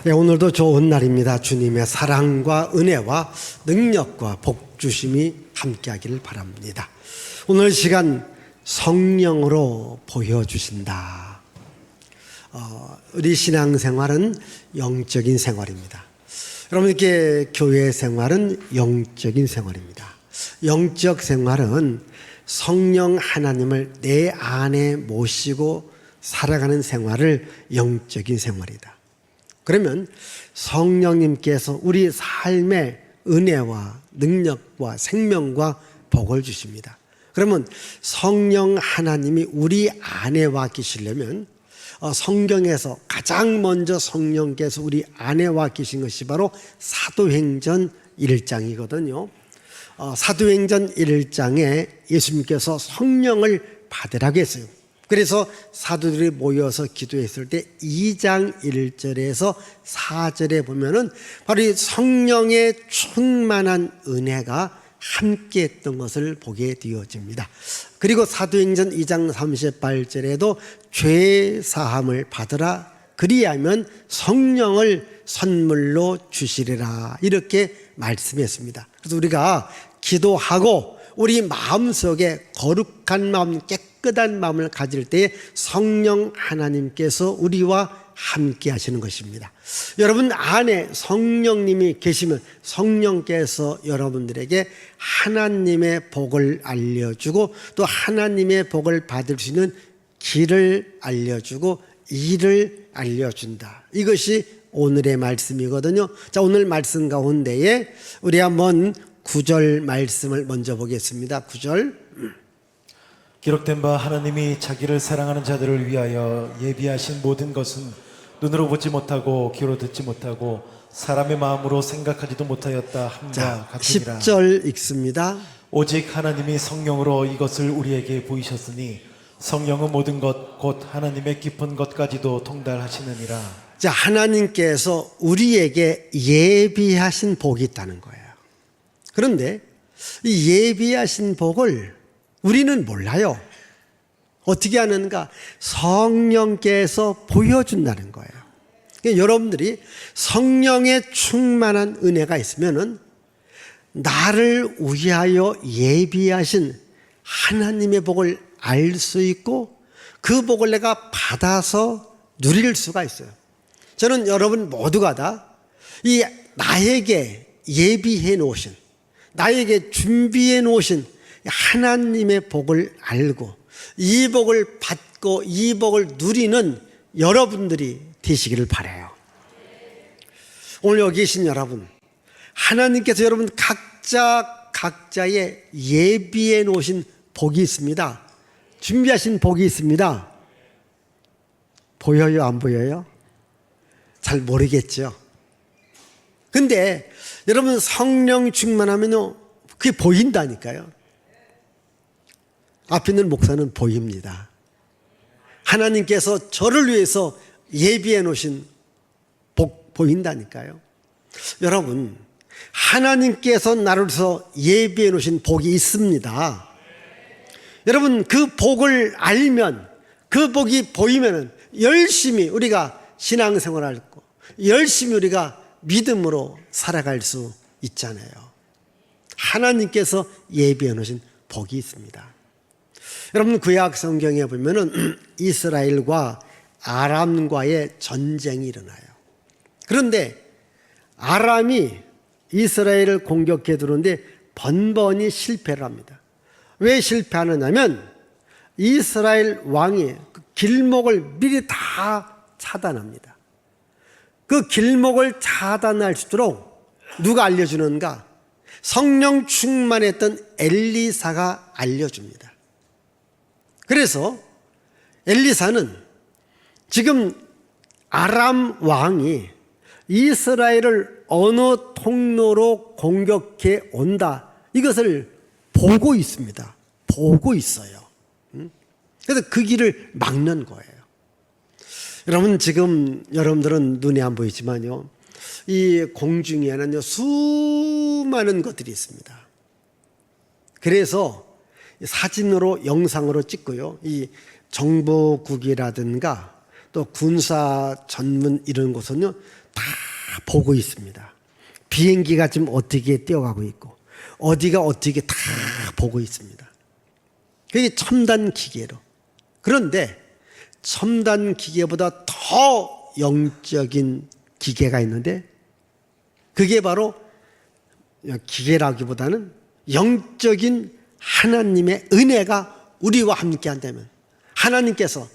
네, 오늘도 좋은 날입니다. 주님의 사랑과 은혜와 능력과 복주심이 함께하기를 바랍니다. 오늘 시간 성령으로 보여주신다. 우리 신앙생활은 영적인 생활입니다. 여러분, 이렇게 교회 생활은 영적인 생활입니다. 영적 생활은 성령 하나님을 내 안에 모시고 살아가는 생활을 영적인 생활이다. 그러면 성령님께서 우리 삶에 은혜와 능력과 생명과 복을 주십니다. 그러면 성령 하나님이 우리 안에 와 계시려면 성경에서 가장 먼저 성령께서 우리 안에 와 계신 것이 바로 사도행전 1장이거든요. 사도행전 1장에 예수님께서 성령을 받으라고 했어요. 그래서 사도들이 모여서 기도했을 때 2장 1절에서 4절에 보면은 바로 이 성령의 충만한 은혜가 함께 했던 것을 보게 되어집니다. 그리고 사도행전 2장 38절에도 죄 사함을 받으라, 그리하면 성령을 선물로 주시리라, 이렇게 말씀했습니다. 그래서 우리가 기도하고 우리 마음속에 거룩한 마음, 깨끗한 마음을 가질 때 성령 하나님께서 우리와 함께 하시는 것입니다. 여러분 안에 성령님이 계시면 성령께서 여러분들에게 하나님의 복을 알려주고 또 하나님의 복을 받을 수 있는 길을 알려주고 일을 알려준다. 이것이 오늘의 말씀이거든요. 자, 오늘 말씀 가운데에 우리 한번 9절 말씀을 먼저 보겠습니다. 9절. 기록된 바 하나님이 자기를 사랑하는 자들을 위하여 예비하신 모든 것은 눈으로 보지 못하고 귀로 듣지 못하고 사람의 마음으로 생각하지도 못하였다 함과 같으니라. 10절 읽습니다. 오직 하나님이 성령으로 이것을 우리에게 보이셨으니 성령은 모든 것 곧 하나님의 깊은 것까지도 통달하시느니라. 자, 하나님께서 우리에게 예비하신 복이 있다는 거예요. 그런데 이 예비하신 복을 우리는 몰라요. 어떻게 하는가? 성령께서 보여준다는 거예요. 그러니까 여러분들이 성령의 충만한 은혜가 있으면은 나를 위하여 예비하신 하나님의 복을 알 수 있고 그 복을 내가 받아서 누릴 수가 있어요. 저는 여러분 모두가 다 이 나에게 예비해 놓으신, 나에게 준비해 놓으신 하나님의 복을 알고 이 복을 받고 이 복을 누리는 여러분들이 되시기를 바라요. 오늘 여기 계신 여러분, 하나님께서 여러분 각자의 예비해 놓으신 복이 있습니다. 준비하신 복이 있습니다. 보여요, 안 보여요? 잘 모르겠죠. 근데 여러분 성령 충만하면요, 그게 보인다니까요. 앞에 있는 목사는 보입니다. 하나님께서 저를 위해서 예비해 놓으신 복 보인다니까요. 여러분, 하나님께서 나를 위해서 예비해 놓으신 복이 있습니다. 여러분, 그 복을 알면, 그 복이 보이면 열심히 우리가 신앙생활을 하고 열심히 우리가 믿음으로 살아갈 수 있잖아요. 하나님께서 예비해 놓으신 복이 있습니다. 여러분, 구약 성경에 보면은 이스라엘과 아람과의 전쟁이 일어나요. 그런데 아람이 이스라엘을 공격해 들어오는데 번번이 실패를 합니다. 왜 실패하느냐면 이스라엘 왕이 그 길목을 미리 다 차단합니다. 그 길목을 차단할 수 있도록 누가 알려주는가? 성령 충만했던 엘리사가 알려줍니다. 그래서 엘리사는 지금 아람 왕이 이스라엘을 어느 통로로 공격해 온다, 이것을 보고 있습니다. 보고 있어요. 그래서 그 길을 막는 거예요. 여러분, 지금 여러분들은 눈에 안 보이지만요, 이 공중에는요 수많은 것들이 있습니다. 그래서 사진으로 영상으로 찍고요, 이 정보국이라든가 또 군사 전문 이런 곳은요 다 보고 있습니다. 비행기가 지금 어떻게 뛰어가고 있고 어디가 어떻게 다 보고 있습니다. 그게 첨단 기계로. 그런데 첨단 기계보다 더 영적인 기계가 있는데 그게 바로 기계라기보다는 영적인 하나님의 은혜가 우리와 함께 한다면 하나님께서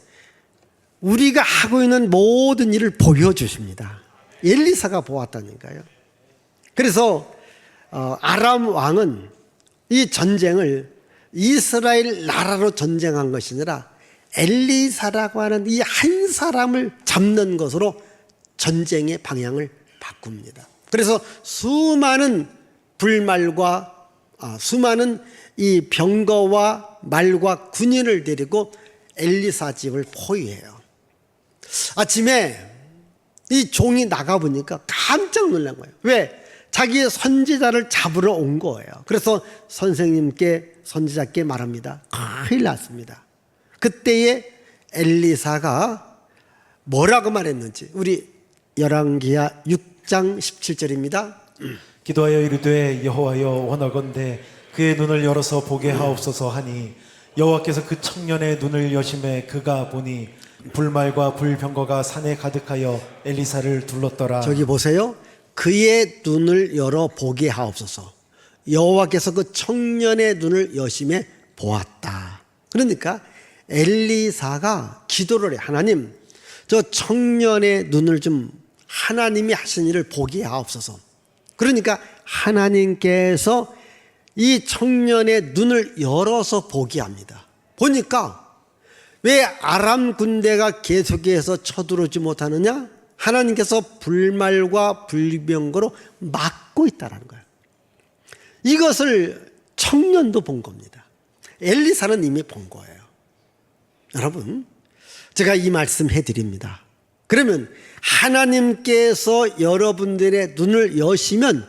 우리가 하고 있는 모든 일을 보여주십니다. 엘리사가 보았다니까요. 그래서 아람 왕은 이 전쟁을 이스라엘 나라로 전쟁한 것이 아니라 엘리사라고 하는 이 한 사람을 잡는 것으로 전쟁의 방향을 바꿉니다. 그래서 수많은 불말과 수많은 이 병거와 말과 군인을 데리고 엘리사 집을 포위해요. 아침에 이 종이 나가보니까 깜짝 놀란 거예요. 왜? 자기의 선지자를 잡으러 온 거예요. 그래서 선지자께 말합니다. 큰일 났습니다. 그때에 엘리사가 뭐라고 말했는지 우리 열왕기하 6장 17절입니다. 기도하여 이르되 여호와여 원하건대 그의 눈을 열어서 보게 하옵소서 하니 여호와께서 그 청년의 눈을 여심해 그가 보니 불말과 불병거가 산에 가득하여 엘리사를 둘렀더라. 저기 보세요. 그의 눈을 열어 보게 하옵소서. 여호와께서 그 청년의 눈을 여심해 보았다. 그러니까 엘리사가 기도를 해. 하나님, 저 청년의 눈을 좀 하나님이 하신 일을 보게 하옵소서. 그러니까 하나님께서 이 청년의 눈을 열어서 보게 합니다. 보니까 왜 아람 군대가 계속해서 쳐들어오지 못하느냐? 하나님께서 불말과 불병거로 막고 있다는 거예요. 이것을 청년도 본 겁니다. 엘리사는 이미 본 거예요. 여러분, 제가 이 말씀 해드립니다. 그러면 하나님께서 여러분들의 눈을 여시면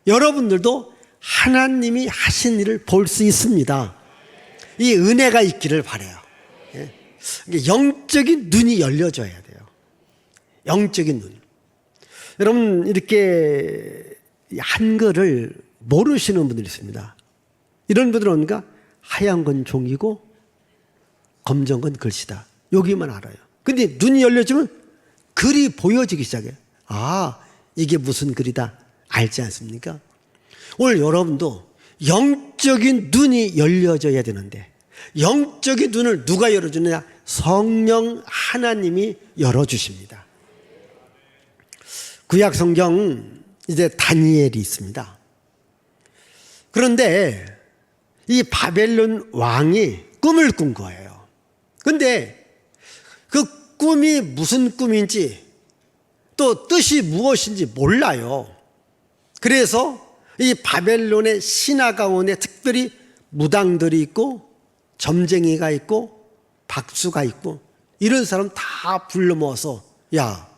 여러분들도 하나님이 하신 일을 볼 수 있습니다. 이 은혜가 있기를 바라요. 영적인 눈이 열려져야 돼요. 영적인 눈. 여러분, 이렇게 한글을 모르시는 분들이 있습니다. 이런 분들은 뭔가 하얀 건 종이고 검정 건 글씨다. 여기만 알아요. 근데 눈이 열려지면 글이 보여지기 시작해요. 아, 이게 무슨 글이다. 알지 않습니까? 오늘 여러분도 영적인 눈이 열려져야 되는데 영적인 눈을 누가 열어주느냐? 성령 하나님이 열어주십니다. 구약 성경 이제 다니엘이 있습니다. 그런데 이 바벨론 왕이 꿈을 꾼 거예요. 근데 그 꿈이 무슨 꿈인지 또 뜻이 무엇인지 몰라요. 그래서 이 바벨론의 신하 가운데 특별히 무당들이 있고 점쟁이가 있고 박수가 있고 이런 사람 다 불러 모아서 야,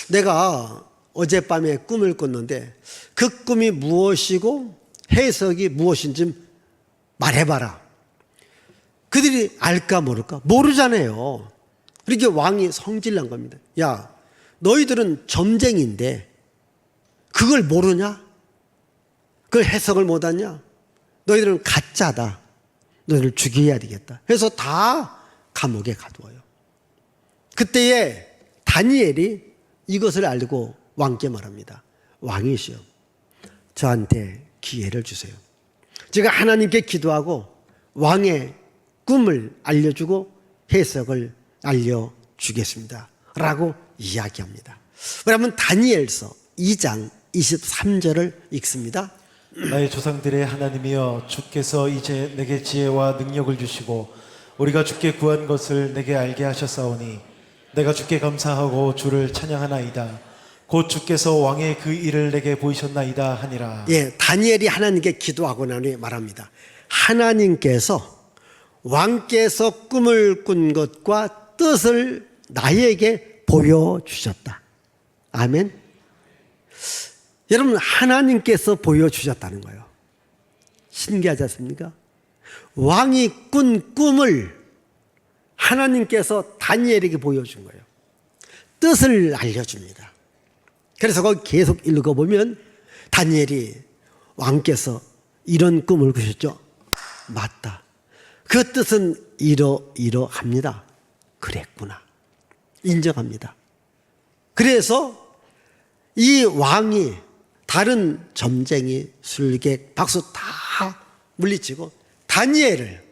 내가 어젯밤에 꿈을 꿨는데 그 꿈이 무엇이고 해석이 무엇인지 말해봐라. 그들이 알까 모를까? 모르잖아요. 그렇게 왕이 성질난 겁니다. 야, 너희들은 점쟁이인데 그걸 모르냐? 그걸 해석을 못하냐? 너희들은 가짜다. 너희를 죽여야 되겠다. 그래서 다 감옥에 가두어요. 그때에 다니엘이 이것을 알고 왕께 말합니다. 왕이시여, 저한테 기회를 주세요. 제가 하나님께 기도하고 왕의 꿈을 알려주고 해석을 알려주겠습니다. 라고 이야기합니다. 그러면 다니엘서 2장 23절을 읽습니다. 나의 조상들의 하나님이여 주께서 이제 내게 지혜와 능력을 주시고 우리가 주께 구한 것을 내게 알게 하셨사오니 내가 주께 감사하고 주를 찬양하나이다. 곧 주께서 왕의 그 일을 내게 보이셨나이다 하니라. 예, 다니엘이 하나님께 기도하고 나니 말합니다. 하나님께서 왕께서 꿈을 꾼 것과 뜻을 나에게 보여주셨다. 아멘. 여러분, 하나님께서 보여주셨다는 거예요. 신기하지 않습니까? 왕이 꾼 꿈을 하나님께서 다니엘에게 보여준 거예요. 뜻을 알려줍니다. 그래서 거기 계속 읽어보면 다니엘이 왕께서 이런 꿈을 꾸셨죠. 맞다. 그 뜻은 이러이러합니다. 그랬구나. 인정합니다. 그래서 이 왕이 다른 점쟁이, 술객, 박수 다 물리치고 다니엘을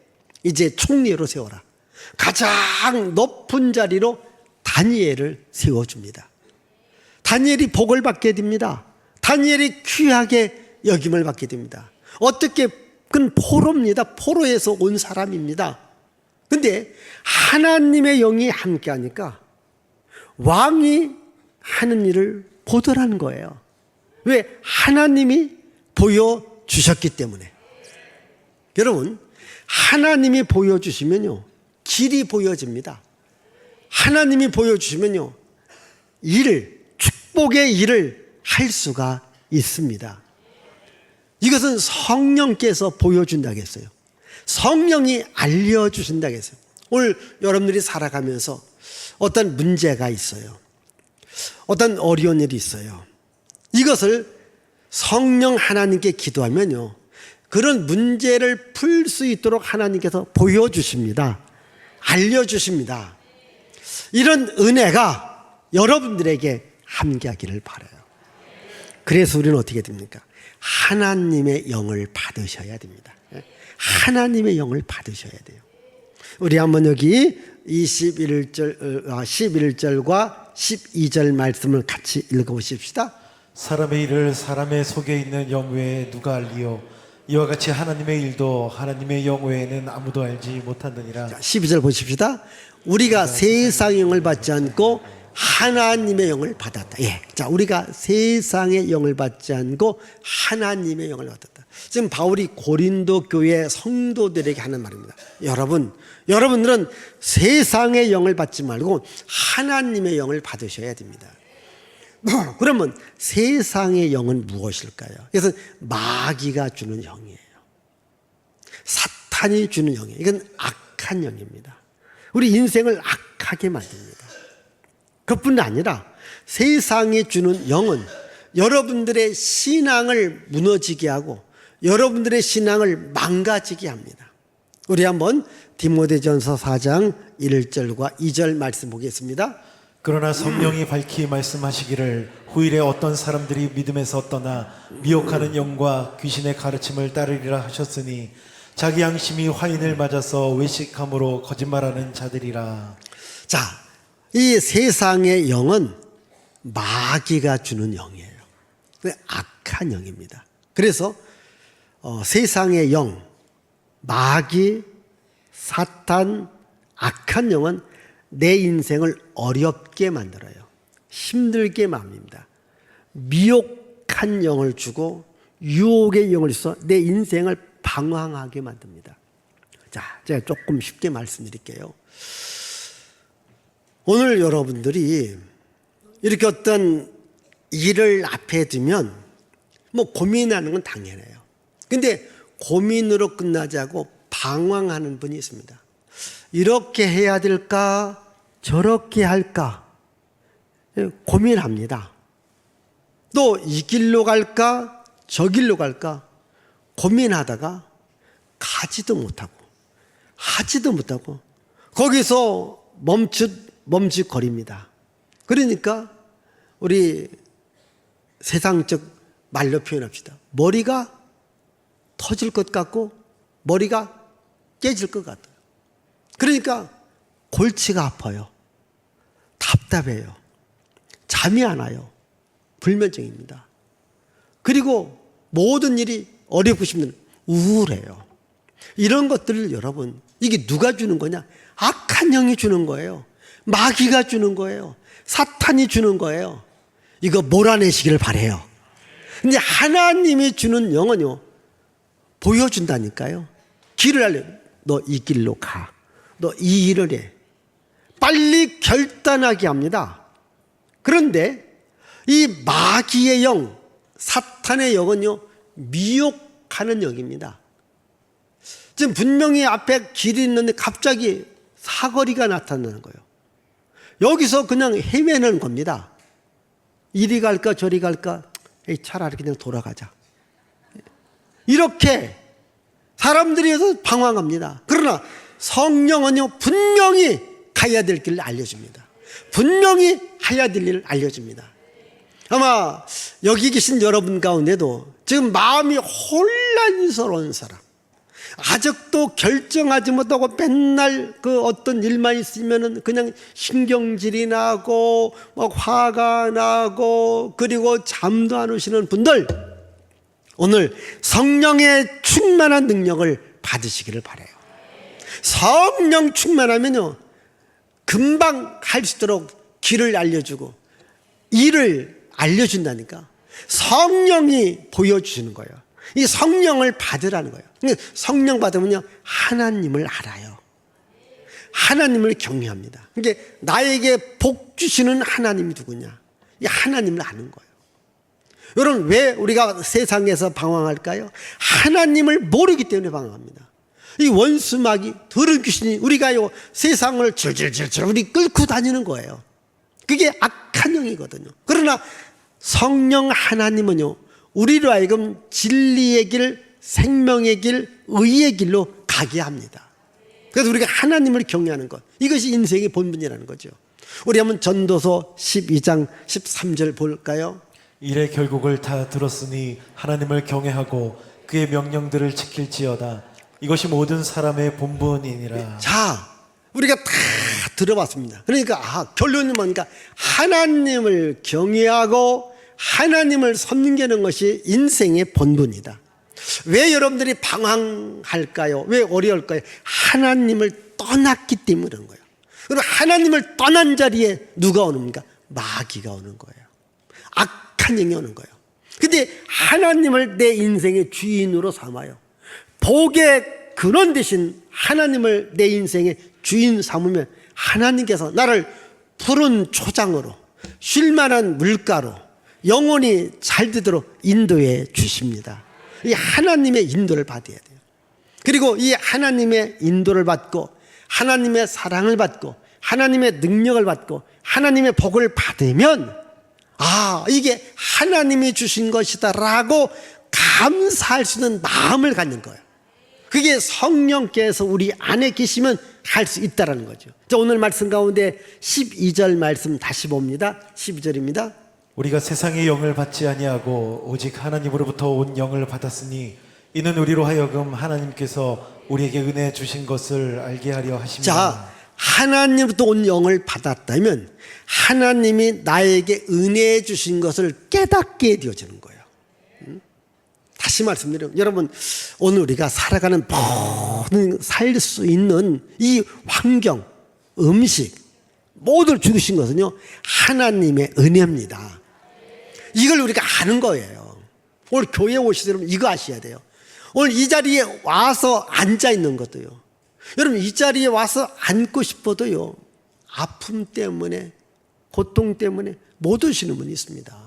이제 총리로 세워라. 가장 높은 자리로 다니엘을 세워줍니다. 다니엘이 복을 받게 됩니다. 다니엘이 귀하게 여김을 받게 됩니다. 어떻게 그건 포로입니다. 포로에서 온 사람입니다. 근데 하나님의 영이 함께 하니까 왕이 하는 일을 보더라는 거예요. 왜? 하나님이 보여주셨기 때문에. 여러분, 하나님이 보여주시면요, 길이 보여집니다. 하나님이 보여주시면요, 축복의 일을 할 수가 있습니다. 이것은 성령께서 보여준다고 했어요. 성령이 알려주신다고 했어요. 오늘 여러분들이 살아가면서 어떤 문제가 있어요. 어떤 어려운 일이 있어요. 이것을 성령 하나님께 기도하면요, 그런 문제를 풀 수 있도록 하나님께서 보여주십니다. 알려주십니다. 이런 은혜가 여러분들에게 함께하기를 바라요. 그래서 우리는 어떻게 됩니까? 하나님의 영을 받으셔야 됩니다. 하나님의 영을 받으셔야 돼요. 우리 한번 여기 11절과 12절 말씀을 같이 읽어보십시다. 사람의 일을 사람의 속에 있는 영 외에 누가 알리요? 이와 같이 하나님의 일도 하나님의 영 외에는 아무도 알지 못하느니라. 12절 보십시다. 우리가 세상의 영을 받지 않고 하나님의 영을 받았다. 예. 자, 우리가 세상의 영을 받지 않고 하나님의 영을 받았다. 지금 바울이 고린도 교회 성도들에게 하는 말입니다. 여러분들은 세상의 영을 받지 말고 하나님의 영을 받으셔야 됩니다. 그러면 세상의 영은 무엇일까요? 그래서 마귀가 주는 영이에요. 사탄이 주는 영이에요. 이건 악한 영입니다. 우리 인생을 악하게 만듭니다. 그뿐 아니라 세상이 주는 영은 여러분들의 신앙을 무너지게 하고 여러분들의 신앙을 망가지게 합니다. 우리 한번 디모데전서 4장 1절과 2절 말씀 보겠습니다. 그러나 성령이 밝히 말씀하시기를 후일에 어떤 사람들이 믿음에서 떠나 미혹하는 영과 귀신의 가르침을 따르리라 하셨으니 자기 양심이 화인을 맞아서 외식함으로 거짓말하는 자들이라. 자, 이 세상의 영은 마귀가 주는 영이에요. 악한 영입니다. 그래서 세상의 영, 마귀, 사탄, 악한 영은 내 인생을 어렵게 만들어요. 힘들게 만듭니다. 미혹한 영을 주고 유혹의 영을 줘서 내 인생을 방황하게 만듭니다. 자, 제가 조금 쉽게 말씀드릴게요. 오늘 여러분들이 이렇게 어떤 일을 앞에 두면 뭐 고민하는 건 당연해요. 근데 고민으로 끝나지 않고 방황하는 분이 있습니다. 이렇게 해야 될까? 저렇게 할까? 고민합니다. 또 이 길로 갈까? 저 길로 갈까? 고민하다가 가지도 못하고 하지도 못하고 거기서 멈칫거립니다. 그러니까 우리 세상적 말로 표현합시다. 머리가 터질 것 같고 머리가 깨질 것 같아요. 그러니까 골치가 아파요. 답답해요. 잠이 안 와요. 불면증입니다. 그리고 모든 일이 어렵고 싶은 우울해요. 이런 것들을 여러분, 이게 누가 주는 거냐? 악한 영이 주는 거예요. 마귀가 주는 거예요. 사탄이 주는 거예요. 이거 몰아내시기를 바라요. 근데 하나님이 주는 영은요, 보여준다니까요. 길을 알려. 너 이 길로 가. 너 이 일을 해. 빨리 결단하게 합니다. 그런데 이 마귀의 영, 사탄의 영은요, 미혹하는 영입니다. 지금 분명히 앞에 길이 있는데 갑자기 사거리가 나타나는 거예요. 여기서 그냥 헤매는 겁니다. 이리 갈까 저리 갈까, 에이, 차라리 그냥 돌아가자. 이렇게 사람들이 방황합니다. 그러나 성령은요, 분명히 가야 될 길을 알려줍니다. 분명히 해야 될 일을 알려줍니다. 아마 여기 계신 여러분 가운데도 지금 마음이 혼란스러운 사람, 아직도 결정하지 못하고 맨날 그 어떤 일만 있으면은 그냥 신경질이 나고 막 화가 나고 그리고 잠도 안 오시는 분들, 오늘 성령의 충만한 능력을 받으시기를 바라요. 성령 충만하면요, 금방 할 수 있도록 길을 알려주고 일을 알려준다니까. 성령이 보여주시는 거예요. 이 성령을 받으라는 거예요. 성령 받으면요, 하나님을 알아요. 하나님을 경외합니다. 그러니까 나에게 복 주시는 하나님이 누구냐, 이 하나님을 아는 거예요. 여러분, 왜 우리가 세상에서 방황할까요? 하나님을 모르기 때문에 방황합니다. 이 원수마귀, 더러운 귀신이 우리가요, 세상을 줄줄줄줄 우리 끌고 다니는 거예요. 그게 악한 영이거든요. 그러나 성령 하나님은요, 우리로 하여금 진리의 길, 생명의 길, 의의 길로 가게 합니다. 그래서 우리가 하나님을 경외하는 것, 이것이 인생의 본분이라는 거죠. 우리 한번 전도서 12장 13절 볼까요? 이래 결국을 다 들었으니 하나님을 경외하고 그의 명령들을 지킬지어다. 이것이 모든 사람의 본분이니라. 자, 우리가 다 들어봤습니다. 그러니까 결론이 뭔가, 하나님을 경외하고 하나님을 섬기는 것이 인생의 본분이다. 왜 여러분들이 방황할까요? 왜 어려울까요? 하나님을 떠났기 때문에 그런 거예요. 그럼 하나님을 떠난 자리에 누가 오는가? 마귀가 오는 거예요. 악한 영이 오는 거예요. 근데 하나님을 내 인생의 주인으로 삼아요. 복의 근원 대신 하나님을 내 인생의 주인 삼으면 하나님께서 나를 푸른 초장으로, 쉴만한 물가로 영원히 잘 되도록 인도해 주십니다. 이 하나님의 인도를 받아야 돼요. 그리고 이 하나님의 인도를 받고 하나님의 사랑을 받고 하나님의 능력을 받고 하나님의 복을 받으면, 이게 하나님이 주신 것이다라고 감사할 수 있는 마음을 갖는 거예요. 그게 성령께서 우리 안에 계시면 할 수 있다라는 거죠. 자, 오늘 말씀 가운데 12절 말씀 다시 봅니다. 12절입니다. 우리가 세상의 영을 받지 아니하고 오직 하나님으로부터 온 영을 받았으니 이는 우리로 하여금 하나님께서 우리에게 은혜 주신 것을 알게 하려 하십니다. 자, 하나님으로부터 온 영을 받았다면 하나님이 나에게 은혜 주신 것을 깨닫게 되어지는 거예요. 다시 말씀드려요. 여러분, 오늘 우리가 살아가는 모든 살 수 있는 이 환경, 음식, 모두를 주신 것은요, 하나님의 은혜입니다. 이걸 우리가 아는 거예요. 오늘 교회 오시는 여러분, 이거 아셔야 돼요. 오늘 이 자리에 와서 앉아 있는 것도요, 여러분, 이 자리에 와서 앉고 싶어도요, 아픔 때문에, 고통 때문에 못 오시는 분이 있습니다.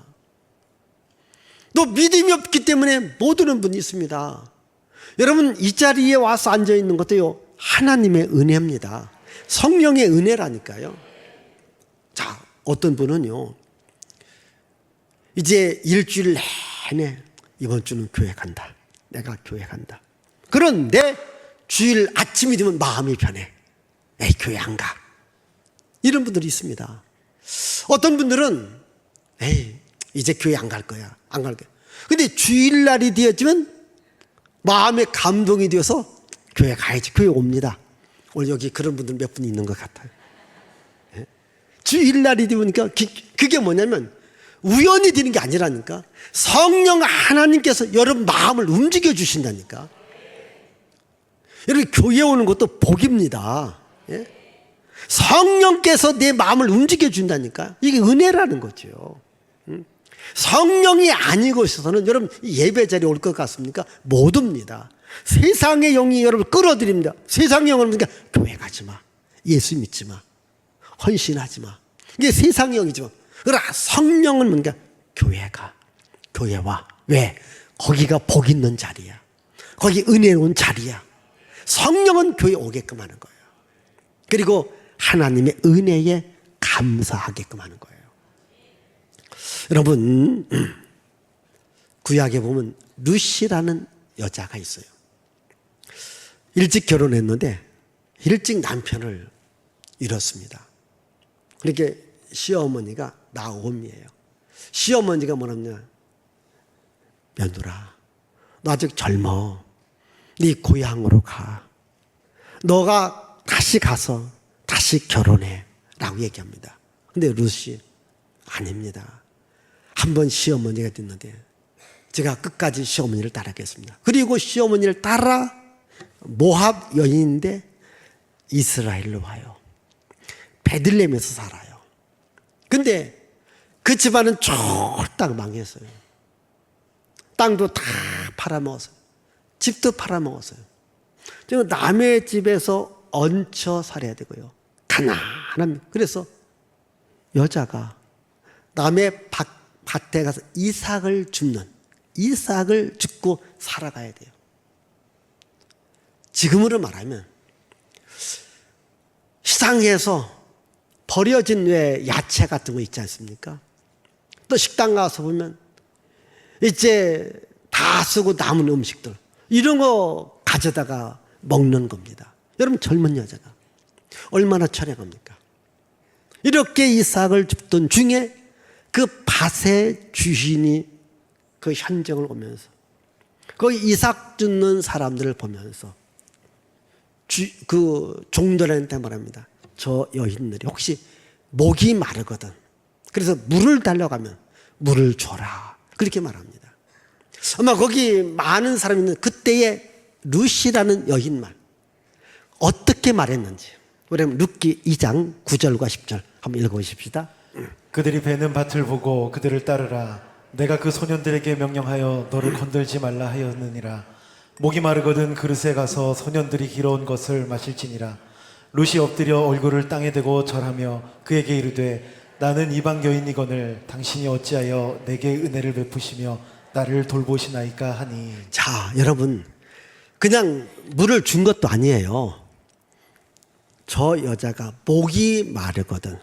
또 믿음이 없기 때문에 못 오는 분이 있습니다. 여러분, 이 자리에 와서 앉아 있는 것도요, 하나님의 은혜입니다. 성령의 은혜라니까요. 자, 어떤 분은요, 이제 일주일 내내 이번 주는 교회 간다, 내가 교회 간다. 그런데 주일 아침이 되면 마음이 변해. 에이, 교회 안 가. 이런 분들이 있습니다. 어떤 분들은 에이, 이제 교회 안 갈 거야, 안 갈 거야. 근데 주일날이 되었지만 마음에 감동이 되어서 교회 가야지, 교회 옵니다. 오늘 여기 그런 분들 몇 분 있는 것 같아요. 주일날이 되니까 그게 뭐냐면 우연히 되는 게 아니라니까, 성령 하나님께서 여러분 마음을 움직여 주신다니까. 여러분, 교회 오는 것도 복입니다. 성령께서 내 마음을 움직여 준다니까. 이게 은혜라는 거죠. 성령이 아니고 있어서는 여러분 예배 자리에 올 것 같습니까? 못 옵니다. 세상의 영이 여러분 끌어들입니다. 세상의 영은 그러니까 교회 가지 마, 예수 믿지 마, 헌신하지 마. 이게 세상의 영이지만, 그러나 성령은 뭔가 교회 가, 교회 와. 왜? 거기가 복 있는 자리야. 거기 은혜로운 자리야. 성령은 교회 오게끔 하는 거예요. 그리고 하나님의 은혜에 감사하게끔 하는 거예요. 여러분, 구약에 보면 루시라는 여자가 있어요. 일찍 결혼했는데 일찍 남편을 잃었습니다. 그렇게 시어머니가 나옴이에요. 시어머니가 뭐냐면, 며느라, 너 아직 젊어. 네 고향으로 가. 너가 다시 가서 다시 결혼해 라고 얘기합니다. 근데 룻이 아닙니다. 한번 시어머니가 됐는데 제가 끝까지 시어머니를 따라가겠습니다. 그리고 시어머니를 따라 모압 여인인데 이스라엘로 와요. 베들레헴에서 살아요. 근데 그 집안은 쫄딱 망했어요. 땅도 다 팔아먹었어요. 집도 팔아먹었어요. 남의 집에서 얹혀 살아야 되고요. 가난합니다. 그래서 여자가 남의 밭에 가서 이삭을 줍고 살아가야 돼요. 지금으로 말하면 시장에서 버려진 왜 야채 같은 거 있지 않습니까? 또 식당 가서 보면 이제 다 쓰고 남은 음식들 이런 거 가져다가 먹는 겁니다. 여러분, 젊은 여자가 얼마나 처량합니까? 이렇게 이삭을 줍던 중에 그 밭의 주인이 그 현장을 보면서 그 이삭 줍는 사람들을 보면서 그 종들한테 말합니다. 저 여인들이 혹시 목이 마르거든. 그래서 물을 달려가면 물을 줘라. 그렇게 말합니다. 아마 거기 많은 사람이 있는 그때의 룻이라는 여인 말 어떻게 말했는지 우리 룻기 2장 9절과 10절 한번 읽어보십시다. 그들이 베는 밭을 보고 그들을 따르라. 내가 그 소년들에게 명령하여 너를 건들지 말라 하였느니라. 목이 마르거든 그릇에 가서 소년들이 길어온 것을 마실지니라. 룻이 엎드려 얼굴을 땅에 대고 절하며 그에게 이르되 나는 이방 여인이거늘 당신이 어찌하여 내게 은혜를 베푸시며 나를 돌보시나이까 하니. 자, 여러분, 그냥 물을 준 것도 아니에요. 저 여자가 목이 마르거든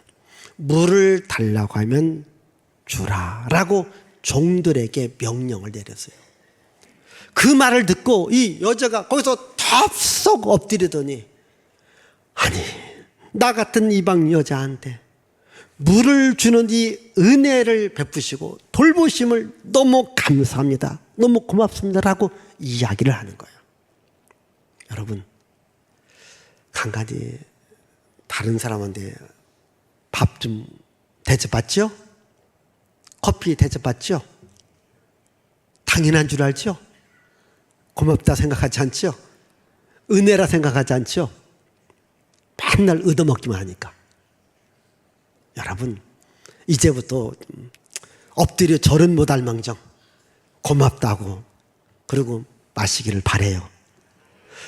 물을 달라고 하면 주라라고 종들에게 명령을 내렸어요. 그 말을 듣고 이 여자가 거기서 덥석 엎드리더니, 아니, 나 같은 이방 여자한테 물을 주는 이 은혜를 베푸시고 돌보심을 너무 감사합니다. 너무 고맙습니다라고 이야기를 하는 거예요. 여러분, 간간히 다른 사람한테 밥 좀 대접받죠? 커피 대접받죠? 당연한 줄 알죠? 고맙다 생각하지 않죠? 은혜라 생각하지 않죠? 맨날 얻어먹기만 하니까. 여러분, 이제부터 엎드려 절은 못할 망정 고맙다고 그리고 마시기를 바래요.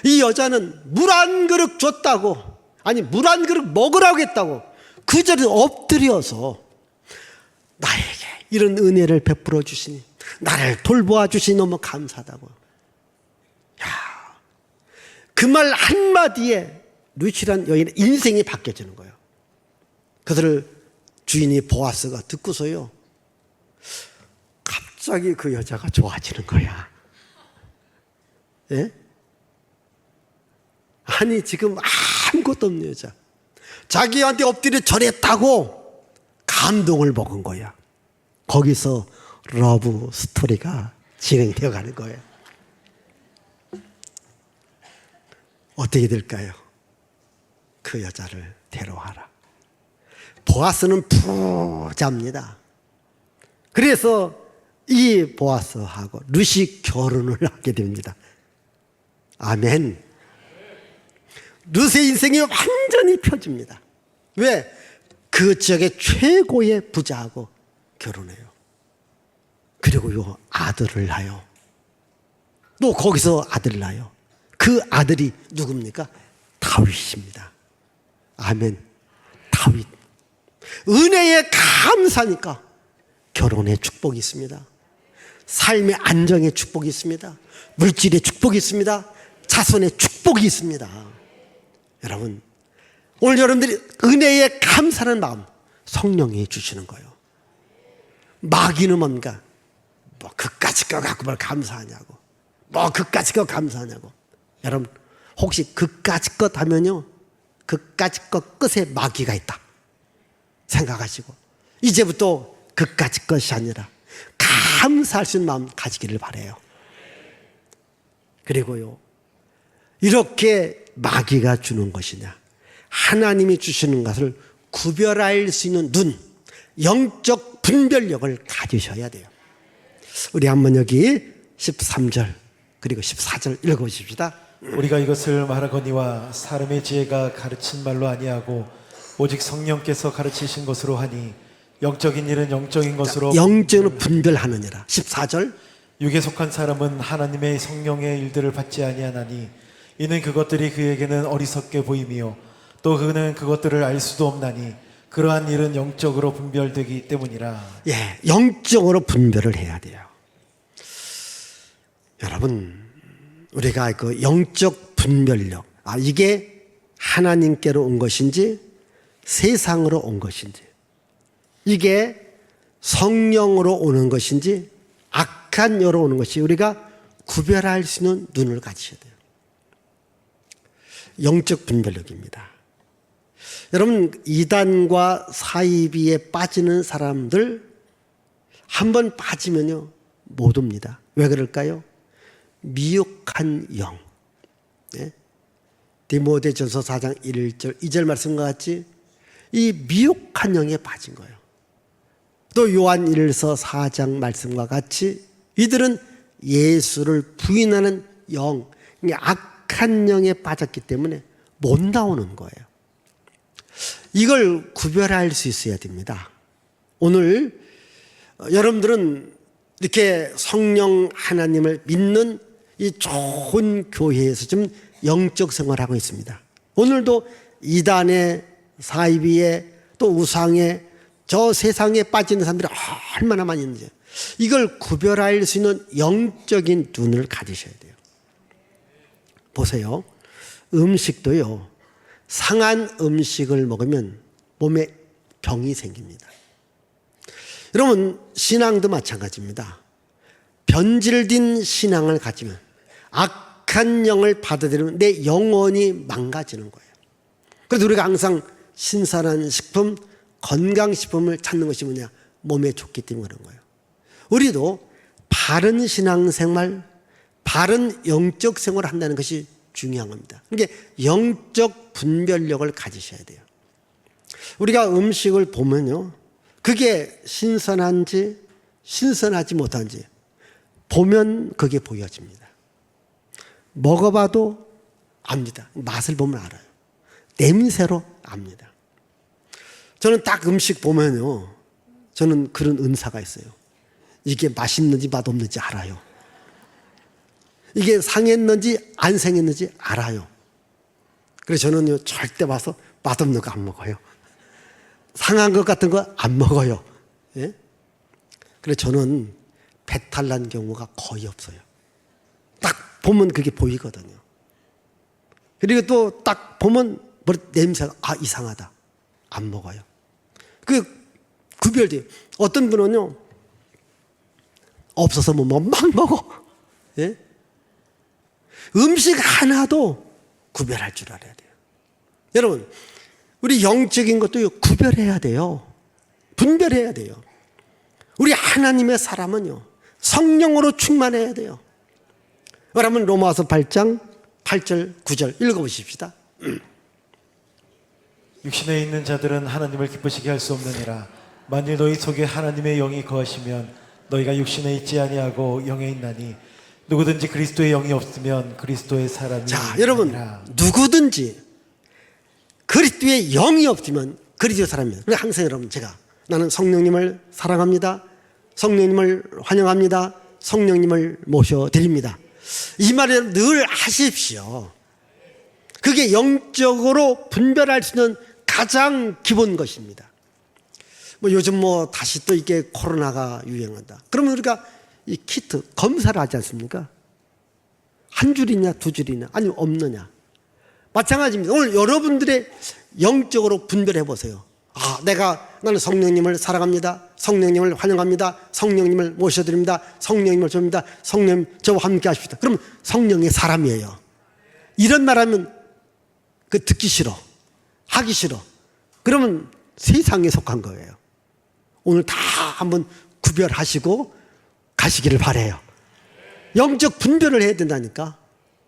이 여자는 물 한 그릇 줬다고, 아니 물 한 그릇 먹으라고 했다고 그 자리에 엎드려서 나에게 이런 은혜를 베풀어 주시니, 나를 돌보아 주시니 너무 감사하다고. 그 말 한마디에 룻이란 여인의 인생이 바뀌어지는 거예요. 그들을 주인이 보아스가 듣고서요, 갑자기 그 여자가 좋아지는 거야. 예? 아니, 지금 아무것도 없는 여자, 자기한테 엎드려 절했다고 감동을 먹은 거야. 거기서 러브 스토리가 진행되어 가는 거예요. 어떻게 될까요? 그 여자를 데려와라. 보아스는 부자입니다. 그래서 이 보아스하고 룻이 결혼을 하게 됩니다. 아멘. 룻의 인생이 완전히 펴집니다. 왜? 그 지역의 최고의 부자하고 결혼해요. 그리고 요 아들을 낳아요. 또 거기서 아들을 낳아요. 그 아들이 누굽니까? 다윗입니다. 아멘. 다윗. 은혜에 감사하니까 결혼의 축복이 있습니다. 삶의 안정의 축복이 있습니다. 물질의 축복이 있습니다. 자손의 축복이 있습니다. 여러분, 오늘 여러분들이 은혜에 감사하는 마음, 성령이 주시는 거예요. 마귀는 뭔가 뭐 그까짓 거 갖고 뭘 감사하냐고, 뭐 그까짓 거 감사하냐고. 여러분 혹시 그까짓 것 하면요, 그까짓 것 끝에 마귀가 있다 생각하시고 이제부터 그까짓 것이 아니라 감사할 수 있는 마음 가지기를 바라요. 그리고요, 이렇게 마귀가 주는 것이냐, 하나님이 주시는 것을 구별할 수 있는 눈, 영적 분별력을 가지셔야 돼요. 우리 한번 여기 13절 그리고 14절 읽어보십시다. 우리가 이것을 말하거니와 사람의 지혜가 가르친 말로 아니하고 오직 성령께서 가르치신 것으로 하니 영적인 일은 영적인 것으로 영적으로 분별하느니라. 14절 육에 속한 사람은 하나님의 성령의 일들을 받지 아니하나니 이는 그것들이 그에게는 어리석게 보임이요 또 그는 그것들을 알 수도 없나니 그러한 일은 영적으로 분별되기 때문이라. 예, 영적으로 분별을 해야 돼요. 여러분, 우리가 그 영적 분별력, 이게 하나님께로 온 것인지 세상으로 온 것인지, 이게 성령으로 오는 것인지 악한 영으로 오는 것이 우리가 구별할 수 있는 눈을 가지셔야 돼요. 영적 분별력입니다. 여러분, 이단과 사이비에 빠지는 사람들 한번 빠지면요 못 옵니다. 왜 그럴까요? 미혹한 영. 네? 디모데전서 4장 1절 2절 말씀과 같이 이 미혹한 영에 빠진 거예요. 또 요한 1서 4장 말씀과 같이 이들은 예수를 부인하는 영, 악한 영에 빠졌기 때문에 못 나오는 거예요. 이걸 구별할 수 있어야 됩니다. 오늘 여러분들은 이렇게 성령 하나님을 믿는 이 좋은 교회에서 좀 영적 생활을 하고 있습니다. 오늘도 이단에 사이비에 또 우상에 저 세상에 빠지는 사람들이 얼마나 많이 있는지 이걸 구별할 수 있는 영적인 눈을 가지셔야 돼요. 보세요. 음식도요, 상한 음식을 먹으면 몸에 병이 생깁니다. 여러분, 신앙도 마찬가지입니다. 변질된 신앙을 가지면 악한 영을 받아들이면 내 영혼이 망가지는 거예요. 그래서 우리가 항상 신선한 식품, 건강식품을 찾는 것이 뭐냐? 몸에 좋기 때문에 그런 거예요. 우리도 바른 신앙생활, 바른 영적 생활을 한다는 것이 중요한 겁니다. 그러니까 영적 분별력을 가지셔야 돼요. 우리가 음식을 보면요, 그게 신선한지 신선하지 못한지 보면 그게 보여집니다. 먹어봐도 압니다. 맛을 보면 알아요. 냄새로 압니다. 저는 딱 음식 보면요, 저는 그런 은사가 있어요. 이게 맛있는지 맛없는지 알아요. 이게 상했는지 안 상했는지 알아요. 그래서 저는요, 절대 와서 맛없는 거 안 먹어요. 상한 것 같은 거 안 먹어요. 예? 그래서 저는 배탈 난 경우가 거의 없어요. 딱 보면 그게 보이거든요. 그리고 또 딱 보면 냄새가 이상하다. 안 먹어요. 그 구별돼요. 어떤 분은요, 없어서 뭐 막 먹어. 예? 음식 하나도 구별할 줄 알아야 돼요. 여러분, 우리 영적인 것도 구별해야 돼요. 분별해야 돼요. 우리 하나님의 사람은요, 성령으로 충만해야 돼요. 여러분, 로마서 8장 8절 9절 읽어보십시다. 육신에 있는 자들은 하나님을 기쁘시게 할 수 없느니라. 만일 너희 속에 하나님의 영이 거하시면 너희가 육신에 있지 아니하고 영에 있나니 누구든지 그리스도의 영이 없으면 그리스도의 사람이 자, 여러분, 아니라. 누구든지 그리스도의 영이 없으면 그리스도의 사람이에요. 그래서 항상 여러분, 나는 성령님을 사랑합니다. 성령님을 환영합니다. 성령님을 모셔드립니다. 이 말을 늘 하십시오. 그게 영적으로 분별할 수 있는 가장 기본 것입니다. 요즘 다시 또 이게 코로나가 유행한다. 그러면 우리가 이 키트 검사를 하지 않습니까? 한 줄이냐 두 줄이냐 아니면 없느냐. 마찬가지입니다. 오늘 여러분들의 영적으로 분별해 보세요. 내가 나는 성령님을 사랑합니다. 성령님을 환영합니다. 성령님을 모셔드립니다. 성령님을 줍니다. 성령님 저와 함께 하십시다. 그럼 성령의 사람이에요. 이런 말하면 그 듣기 싫어. 하기 싫어. 그러면 세상에 속한 거예요. 오늘 다 한번 구별하시고 가시기를 바라요. 영적 분별을 해야 된다니까.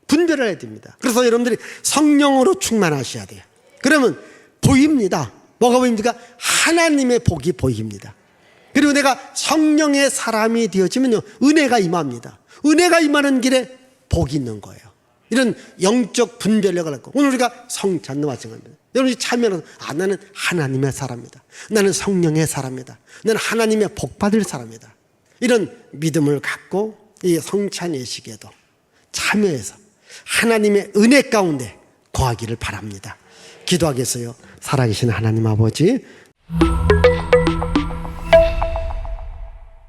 분별을 해야 됩니다. 그래서 여러분들이 성령으로 충만하셔야 돼요. 그러면 보입니다. 뭐가 보입니까? 하나님의 복이 보입니다. 그리고 내가 성령의 사람이 되어지면요, 은혜가 임합니다. 은혜가 임하는 길에 복이 있는 거예요. 이런 영적 분별력을 갖고, 오늘 우리가 성찬도 마찬가지입니다. 여러분이 참여는, 나는 하나님의 사람이다. 나는 성령의 사람이다. 나는 하나님의 복 받을 사람이다. 이런 믿음을 갖고 이 성찬 예식에도 참여해서 하나님의 은혜 가운데 거하기를 바랍니다. 기도하겠어요. 살아계신 하나님 아버지,